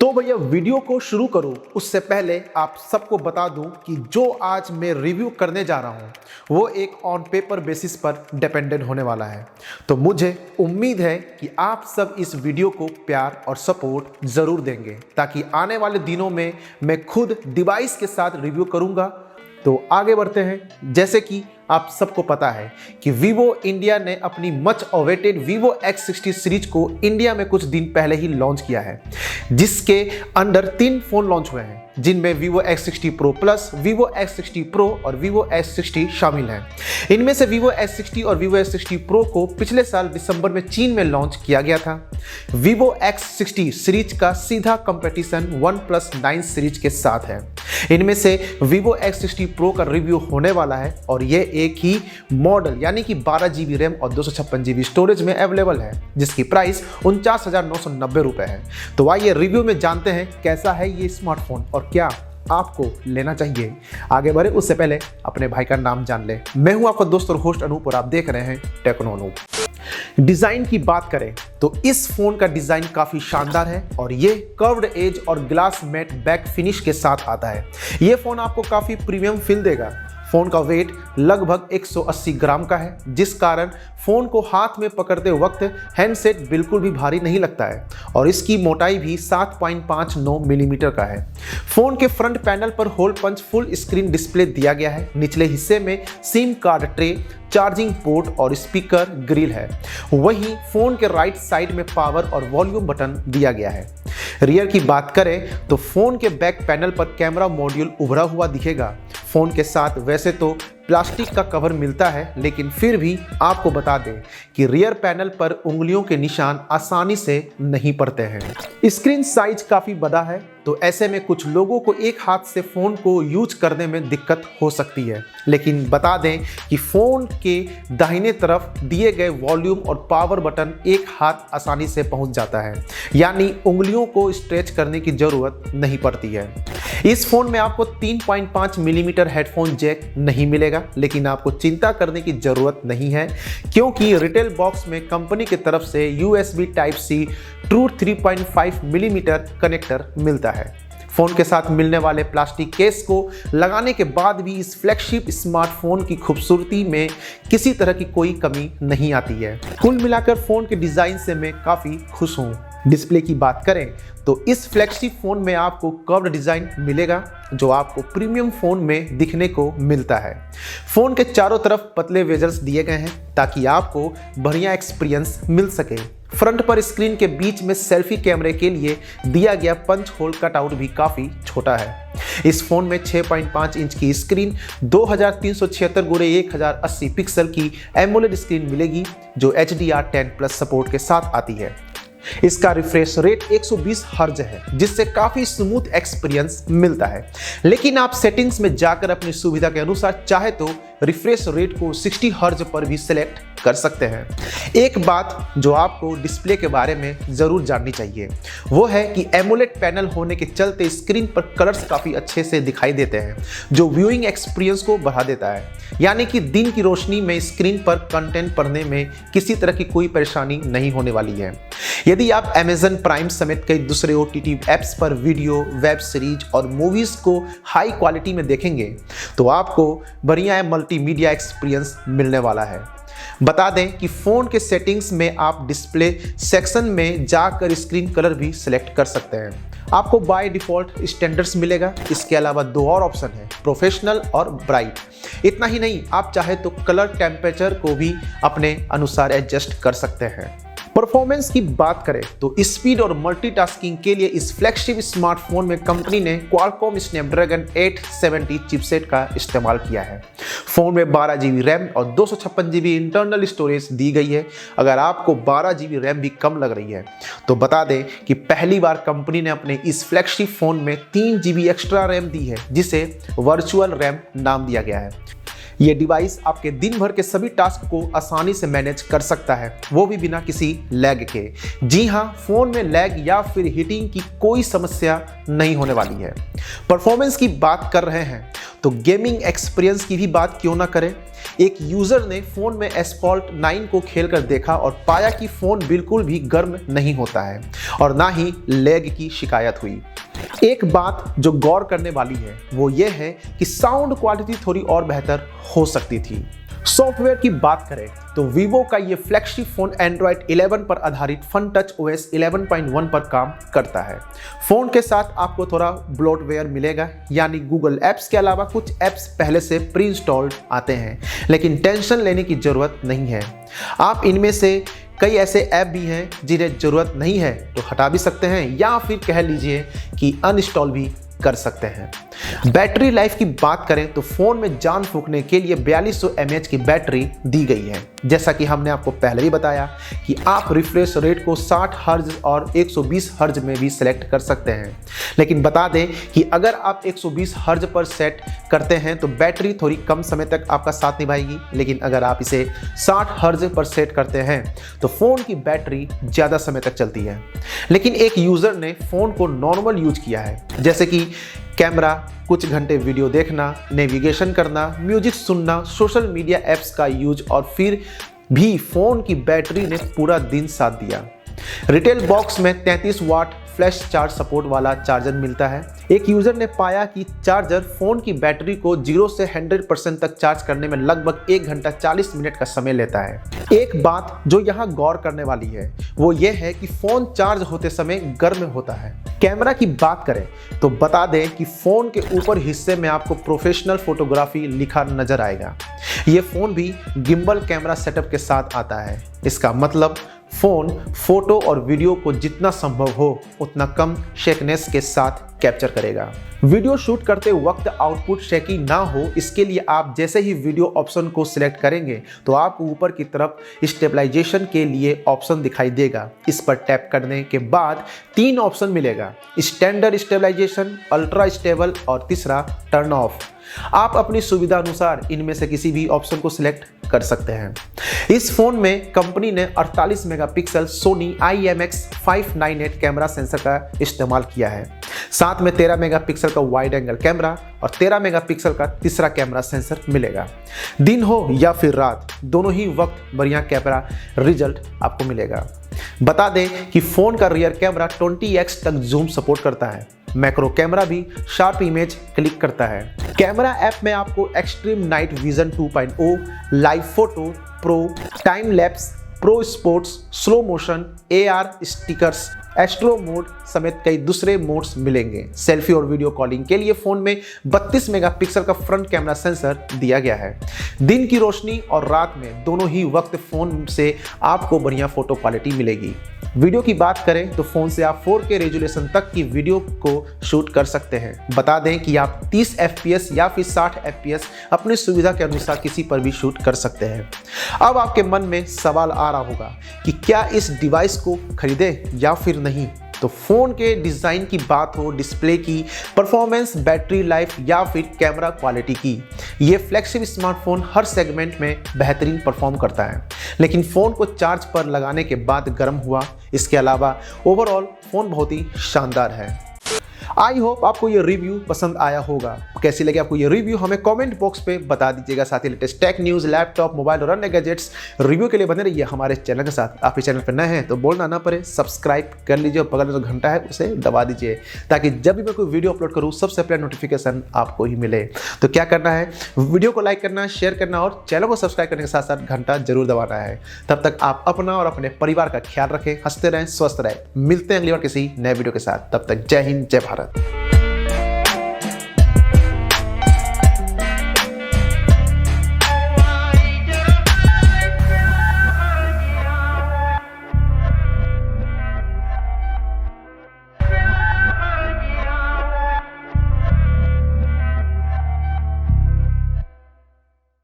तो भैया वीडियो को शुरू करूं उससे पहले आप सबको बता दूं कि जो आज मैं रिव्यू करने जा रहा हूं वो एक ऑन पेपर बेसिस पर डिपेंडेंट होने वाला है। तो मुझे उम्मीद है कि आप सब इस वीडियो को प्यार और सपोर्ट ज़रूर देंगे ताकि आने वाले दिनों में मैं खुद डिवाइस के साथ रिव्यू करूंगा। तो आगे बढ़ते हैं। जैसे कि आप सबको पता है कि वीवो इंडिया ने अपनी much awaited Vivo X60 series को इंडिया में कुछ दिन पहले ही लॉन्च किया है, जिसके अंडर 3 फोन लॉन्च हुए हैं जिनमें Vivo X60 Pro plus, Vivo X60 Pro और वीवो S60 शामिल हैं। इनमें से वीवो S60 और वीवो S60 Pro को पिछले साल दिसंबर में चीन में लॉन्च किया गया था। वीवो X60 सीरीज का सीधा कंपटीशन OnePlus 9 सीरीज के साथ है। इनमें से वीवो X60 Pro का रिव्यू होने वाला है और ये एक ही मॉडल यानी कि 12 GB रैम और 256 GB स्टोरेज में अवेलेबल है, जिसकी प्राइस 49,990 रुपये है। तो आइए रिव्यू में जानते हैं कैसा है ये स्मार्टफोन और क्या आपको लेना चाहिए। आगे बढ़े उससे पहले अपने भाई का नाम जान ले। मैं हूं आपका दोस्त और होस्ट अनूप और आप देख रहे हैं टेक्नो अनूप। डिजाइन की बात करें तो इस फोन का डिजाइन काफी शानदार है और ये कर्व्ड एज और ग्लास मैट बैक फिनिश के साथ आता है। ये फोन आपको काफी प्रीमियम फील देगा। फोन का वेट लगभग 180 ग्राम का है, जिस कारण फोन को हाथ में पकड़ते वक्त हैंडसेट बिल्कुल भी भारी नहीं लगता है और इसकी मोटाई भी 7.59 मिलीमीटर का है। फोन के फ्रंट पैनल पर hole punch full screen display दिया गया है। निचले हिस्से में SIM card tray, charging port और स्पीकर ग्रिल है। वहीं फोन के राइट साइड में पावर और वॉल्यूम बटन दिया गया है। रियर की बात करें तो फोन के बैक पैनल पर कैमरा मॉड्यूल उभरा हुआ दिखेगा। फोन के साथ वैसे तो प्लास्टिक का कवर मिलता है, लेकिन फिर भी आपको बता दें कि रियर पैनल पर उंगलियों के निशान आसानी से नहीं पड़ते हैं। स्क्रीन साइज काफ़ी बड़ा है, तो ऐसे में कुछ लोगों को एक हाथ से फ़ोन को यूज करने में दिक्कत हो सकती है। लेकिन बता दें कि फ़ोन के दाहिने तरफ दिए गए वॉल्यूम और पावर बटन एक हाथ आसानी से पहुंच जाता है, यानी उंगलियों को स्ट्रेच करने की ज़रूरत नहीं पड़ती है। इस फ़ोन में आपको 3.5 मिलीमीटर हेडफोन जैक नहीं मिलेगा, लेकिन आपको चिंता करने की ज़रूरत नहीं है क्योंकि रिटेल बॉक्स में कंपनी की तरफ से USB Type-C true 3.5 millimetre connector मिलता है। फ़ोन के साथ मिलने वाले प्लास्टिक केस को लगाने के बाद भी इस फ्लैगशिप स्मार्टफोन की खूबसूरती में किसी तरह की कोई कमी नहीं आती है। कुल मिलाकर फ़ोन के डिज़ाइन से मैं काफ़ी खुश हूँ। डिस्प्ले की बात करें तो इस फ्लैगशिप फ़ोन में आपको कर्व्ड डिज़ाइन मिलेगा जो आपको प्रीमियम फ़ोन में दिखने को मिलता है। फ़ोन के चारों तरफ पतले वेजल्स दिए गए हैं ताकि आपको बढ़िया एक्सपीरियंस मिल सके। फ्रंट पर स्क्रीन के बीच में सेल्फी कैमरे के लिए दिया गया पंच होल कटआउट भी काफ़ी छोटा है। इस फ़ोन में 6.5 इंच की स्क्रीन 2376x1080 पिक्सल की एमोलेड स्क्रीन मिलेगी जो HDR10+ सपोर्ट के साथ आती है। इसका रिफ्रेश रेट 120 हर्ज है, जिससे काफ़ी स्मूथ एक्सपीरियंस मिलता है। लेकिन आप सेटिंग्स में जाकर अपनी सुविधा के अनुसार चाहे तो रिफ्रेश रेट को 60 हर्ज पर भी सिलेक्ट कर सकते हैं। एक बात जो आपको डिस्प्ले के बारे में ज़रूर जाननी चाहिए वो है कि एमोलेड पैनल होने के चलते स्क्रीन पर कलर्स काफ़ी अच्छे से दिखाई देते हैं, जो व्यूइंग एक्सपीरियंस को बढ़ा देता है। यानी कि दिन की रोशनी में स्क्रीन पर कंटेंट पढ़ने में किसी तरह की कोई परेशानी नहीं होने वाली है। यदि आप Amazon प्राइम समेत कई दूसरे OTT ऐप्स पर वीडियो, वेब सीरीज और मूवीज़ को हाई क्वालिटी में देखेंगे तो आपको बढ़िया मल्टीमीडिया एक्सपीरियंस मिलने वाला है। बता दें कि फ़ोन के सेटिंग्स में आप डिस्प्ले सेक्शन में जाकर स्क्रीन कलर भी सिलेक्ट कर सकते हैं। आपको बाय डिफ़ॉल्ट स्टैंडर्ड्स मिलेगा। इसके अलावा 2 और ऑप्शन है, प्रोफेशनल और ब्राइट। इतना ही नहीं, आप चाहे तो कलर टेम्परेचर को भी अपने अनुसार एडजस्ट कर सकते हैं। परफॉर्मेंस की बात करें तो स्पीड और मल्टीटास्किंग के लिए इस फ्लैगशिप स्मार्टफोन में कंपनी ने Qualcomm Snapdragon 870 चिपसेट का इस्तेमाल किया है। फ़ोन में 12 GB रैम और 256 GB इंटरनल स्टोरेज दी गई है। अगर आपको 12 GB रैम भी कम लग रही है तो बता दें कि पहली बार कंपनी ने अपने इस फ्लैगशिप फ़ोन में 3 GB एक्स्ट्रा रैम दी है, जिसे वर्चुअल रैम नाम दिया गया है। ये डिवाइस आपके दिन भर के सभी टास्क को आसानी से मैनेज कर सकता है, वो भी बिना किसी लैग के। जी हाँ, फ़ोन में लैग या फिर हीटिंग की कोई समस्या नहीं होने वाली है। परफॉर्मेंस की बात कर रहे हैं तो गेमिंग एक्सपीरियंस की भी बात क्यों ना करें। एक यूजर ने फोन में एस्फॉल्ट 9 को खेलकर देखा और पाया कि फोन बिल्कुल भी गर्म नहीं होता है और ना ही लैग की शिकायत हुई। एक बात जो गौर करने वाली है वो ये है कि साउंड क्वालिटी थोड़ी और बेहतर हो सकती थी। सॉफ्टवेयर की बात करें तो वीवो का ये फ्लैगशिप फोन एंड्रॉयड 11 पर आधारित फन टच ओएस 11.1 पर काम करता है। फोन के साथ आपको थोड़ा ब्लोटवेयर मिलेगा, यानी गूगल एप्स के अलावा कुछ एप्स पहले से प्री इंस्टॉल्ड आते हैं, लेकिन टेंशन लेने की जरूरत नहीं है। आप इनमें से कई ऐसे ऐप भी हैं जिन्हें जरूरत नहीं है तो हटा भी सकते हैं या फिर कह लीजिए कि अनइंस्टॉल भी कर सकते हैं। बैटरी लाइफ की बात करें तो फोन में जान फूंकने के लिए 4200 mAh की बैटरी दी गई है। जैसा कि हमने आपको पहले ही बताया कि आप रिफ्रेश रेट को 60 हर्ज और 120 हर्ज में भी सेलेक्ट कर सकते हैं, लेकिन बता दें कि अगर आप 120 हर्ज पर सेट करते हैं तो बैटरी थोड़ी कम समय तक आपका साथ निभाएगी, लेकिन अगर आप इसे 60 हर्ज पर सेट करते हैं तो फ़ोन की बैटरी ज़्यादा समय तक चलती है। लेकिन एक यूज़र ने फ़ोन को नॉर्मल यूज किया है, जैसे कि कैमरा, कुछ घंटे वीडियो देखना, नेविगेशन करना, म्यूजिक सुनना, सोशल मीडिया ऐप्स का यूज, और फिर भी फ़ोन की बैटरी ने पूरा दिन साथ दिया। रिटेल बॉक्स में 33 वाट फ्लैश चार्ज सपोर्ट वाला चार्जर मिलता है। एक यूजर ने पाया कि चार्जर फोन की बैटरी को 0 से 100% तक चार्ज करने में लगभग 1 घंटा 40 मिनट का समय लेता है। एक बात जो यहाँ गौर करने वाली है वो ये है कि फोन चार्ज होते समय गर्म होता है। कैमरा की बात करें तो बता दें कि फोन के ऊपर हिस्से में आपको प्रोफेशनल फोटोग्राफी लिखा नजर आएगा। ये फोन भी गिम्बल कैमरा सेटअप के साथ आता है। इसका मतलब फोन फोटो और वीडियो को जितना संभव हो उतना कम शेकनेस के साथ कैप्चर करेगा। वीडियो शूट करते वक्त आउटपुट शेकी ना हो, इसके लिए आप जैसे ही वीडियो ऑप्शन को सिलेक्ट करेंगे तो आपको ऊपर की तरफ स्टेबलाइजेशन के लिए ऑप्शन दिखाई देगा। इस पर टैप करने के बाद 3 ऑप्शन मिलेगा: स्टैंडर्ड स्टेबलाइजेशन, अल्ट्रा स्टेबल और तीसरा टर्न ऑफ। आप अपनी सुविधा अनुसार इनमें से किसी भी ऑप्शन को सिलेक्ट कर सकते हैं। इस फोन में कंपनी ने 48 megapixel Soni IMX598 camera sensor का इस्तेमाल किया है। साथ में 13 मेगापिक्सल का वाइड एंगल कैमरा और 13 मेगापिक्सल का तीसरा कैमरा सेंसर मिलेगा। दिन हो या फिर रात, दोनों ही वक्त बढ़िया कैमरा रिजल्ट आपको मिलेगा। बता दें कि फोन का रियर कैमरा 20x तक जूम सपोर्ट करता है। मैक्रो कैमरा भी शार्प इमेज क्लिक करता है। कैमरा ऐप में आपको extreme night vision 2.0, live photo, pro, time lapse, pro sports, slow motion, AR stickers, astro mode समेत कई दूसरे मोड्स मिलेंगे। सेल्फी और वीडियो कॉलिंग के लिए फोन में 32 मेगापिक्सल का फ्रंट कैमरा सेंसर दिया गया है। दिन की रोशनी और रात में दोनों ही वक्त फोन से आपको बढ़िया फोटो क्वालिटी मिलेगी। वीडियो की बात करें तो फोन से आप 4K रेजोल्यूशन तक की वीडियो को शूट कर सकते हैं। बता दें कि आप 30 FPS या फिर 60 FPS अपनी सुविधा के अनुसार किसी पर भी शूट कर सकते हैं। अब आपके मन में सवाल आ रहा होगा कि क्या इस डिवाइस को खरीदें या फिर नहीं। तो फोन के डिज़ाइन की बात हो, डिस्प्ले की, परफॉर्मेंस, बैटरी लाइफ या फिर कैमरा क्वालिटी की, ये फ्लैगशिप स्मार्टफोन हर सेगमेंट में बेहतरीन परफॉर्म करता है। लेकिन फ़ोन को चार्ज पर लगाने के बाद गर्म हुआ। इसके अलावा ओवरऑल फ़ोन बहुत ही शानदार है। आई होप आपको ये रिव्यू पसंद आया होगा। कैसी लगी आपको ये रिव्यू हमें कमेंट बॉक्स पे बता दीजिएगा। साथ ही latest tech news, laptop, mobile और अन्य गैजेट्स रिव्यू के लिए बने रहिए हमारे चैनल के साथ। आप इस चैनल पर नए हैं तो बोलना ना पड़े, सब्सक्राइब कर लीजिए और बगल में जो घंटा है उसे दबा दीजिए ताकि जब भी मैं कोई वीडियो अपलोड करूँ सबसे पहले नोटिफिकेशन आपको ही मिले। तो क्या करना है, वीडियो को लाइक करना, शेयर करना और चैनल को सब्सक्राइब करने के साथ साथ घंटा जरूर दबाना है। तब तक आप अपना और अपने परिवार का ख्याल रखें, हंसते रहें, स्वस्थ रहें। मिलते हैं अगली बार किसी नए वीडियो के साथ। तब तक जय हिंद, जय भारत।